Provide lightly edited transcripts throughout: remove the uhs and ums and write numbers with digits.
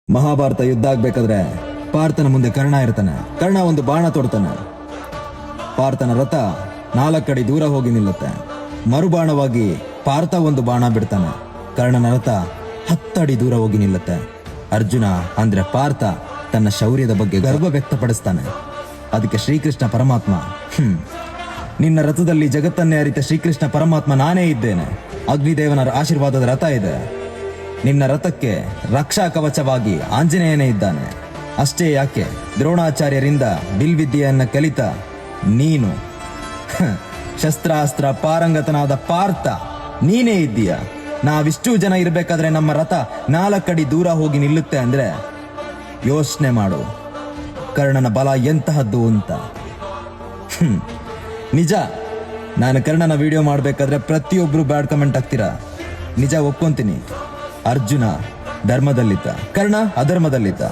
ಮಹಾಭಾರತ ಯುದ್ಧ ಆಗ್ಬೇಕಾದ್ರೆ ಪಾರ್ಥನ ಮುಂದೆ ಕರ್ಣ ಇರ್ತಾನೆ. ಕರ್ಣ ಒಂದು ಬಾಣ ತೊಡ್ತಾನೆ. ಪಾರ್ಥನ ರಥ 4 ಅಡಿ ದೂರ ಹೋಗಿ ನಿಲ್ಲುತ್ತೆ. ಮರುಬಾಣವಾಗಿ ಪಾರ್ಥ ಒಂದು ಬಾಣ ಬಿಡ್ತಾನೆ. ಕರ್ಣನ ರಥ 10 ಅಡಿ ದೂರ ಹೋಗಿ ನಿಲ್ಲುತ್ತೆ. ಅರ್ಜುನ ಅಂದ್ರೆ ಪಾರ್ಥ ತನ್ನ ಶೌರ್ಯದ ಬಗ್ಗೆ ಗರ್ವ ವ್ಯಕ್ತಪಡಿಸ್ತಾನೆ. ಅದಕ್ಕೆ ಶ್ರೀಕೃಷ್ಣ ಪರಮಾತ್ಮ ನಿನ್ನ ರಥದಲ್ಲಿ ಜಗತ್ತನ್ನೇ ಅರಿತ ಶ್ರೀಕೃಷ್ಣ ಪರಮಾತ್ಮ ನಾನೇ ಇದ್ದೇನೆ. ಅಗ್ನಿದೇವನ ಆಶೀರ್ವಾದದ ರಥ ಇದೆ. ನಿನ್ನ ರಥಕ್ಕೆ ರಕ್ಷಾ ಕವಚವಾಗಿ ಆಂಜನೇಯನೇ ಇದ್ದಾನೆ. ಅಷ್ಟೇ ಯಾಕೆ, ದ್ರೋಣಾಚಾರ್ಯರಿಂದ ಬಿಲ್ವಿದ್ಯೆಯನ್ನ ಕಲಿತ ನೀನು ಶಸ್ತ್ರಾಸ್ತ್ರ ಪಾರಂಗತನಾದ ಪಾರ್ಥ ನೀನೇ ಇದ್ದೀಯ. ನಾವಿಷ್ಟು ಜನ ಇರಬೇಕಾದ್ರೆ ನಮ್ಮ ರಥ 4 ಅಡಿ ದೂರ ಹೋಗಿ ನಿಲ್ಲುತ್ತೆ ಅಂದ್ರೆ ಯೋಚನೆ ಮಾಡು ಕರ್ಣನ ಬಲ ಎಂತಹದ್ದು ಅಂತ. ನಿಜ, ನಾನು ಕರ್ಣನ ವಿಡಿಯೋ ಮಾಡ್ಬೇಕಾದ್ರೆ ಪ್ರತಿಯೊಬ್ರು ಬ್ಯಾಡ್ ಕಮೆಂಟ್ ಹಾಕ್ತೀರಾ. ನಿಜ ಒಪ್ಕೊಂತೀನಿ, ಅರ್ಜುನ ಧರ್ಮದಲ್ಲಿದ್ದ, ಕರ್ಣ ಅಧರ್ಮದಲ್ಲಿದ್ದ.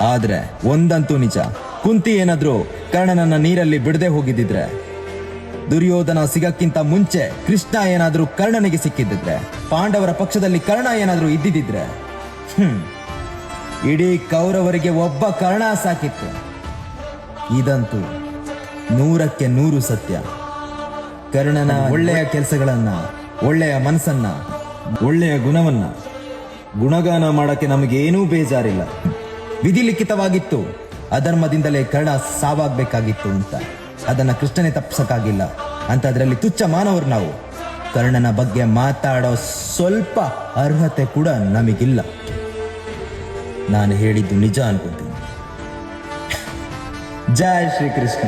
ಆದ್ರೆ ಒಂದಂತೂ ನಿಜ, ಕುಂತಿ ಏನಾದ್ರೂ ಕರ್ಣನನ್ನ ನೀರಲ್ಲಿ ಬಿಡದೆ ಹೋಗಿದ್ದಿದ್ರೆ, ದುರ್ಯೋಧನ ಸಿಗಕ್ಕಿಂತ ಮುಂಚೆ ಕೃಷ್ಣ ಏನಾದ್ರೂ ಕರ್ಣನಿಗೆ ಸಿಕ್ಕಿದ್ದಿದ್ರೆ, ಪಾಂಡವರ ಪಕ್ಷದಲ್ಲಿ ಕರ್ಣ ಏನಾದ್ರೂ ಇದ್ದಿದ್ರೆ ಇಡೀ ಕೌರವರಿಗೆ ಒಬ್ಬ ಕರ್ಣ ಸಾಕಿತ್ತು. ಇದಂತೂ 100ಕ್ಕೆ 100 ಸತ್ಯ. ಕರ್ಣನ ಒಳ್ಳೆಯ ಕೆಲಸಗಳನ್ನ, ಒಳ್ಳೆಯ ಮನಸ್ಸನ್ನ, ಒಳ್ಳೆಯ ಗುಣವನ್ನ ಗುಣಗಾನ ಮಾಡಕ್ಕೆ ನಮಗೇನೂ ಬೇಜಾರಿಲ್ಲ. ವಿಧಿಲಿಖಿತವಾಗಿತ್ತು ಅಧರ್ಮದಿಂದಲೇ ಕರ್ಣ ಸಾವಾಗಬೇಕಾಗಿತ್ತು ಅಂತ. ಅದನ್ನ ಕೃಷ್ಣನೇ ತಪ್ಪಿಸಕ್ಕಾಗಿಲ್ಲ ಅಂತ. ಅದರಲ್ಲಿ ತುಚ್ಛ ಮಾನವರು ನಾವು. ಕರ್ಣನ ಬಗ್ಗೆ ಮಾತಾಡೋ ಸ್ವಲ್ಪ ಅರ್ಹತೆ ಕೂಡ ನಮಗಿಲ್ಲ. ನಾನು ಹೇಳಿದ್ದು ನಿಜ ಅನ್ಕೊಂತೀನಿ. ಜೈ ಶ್ರೀಕೃಷ್ಣ.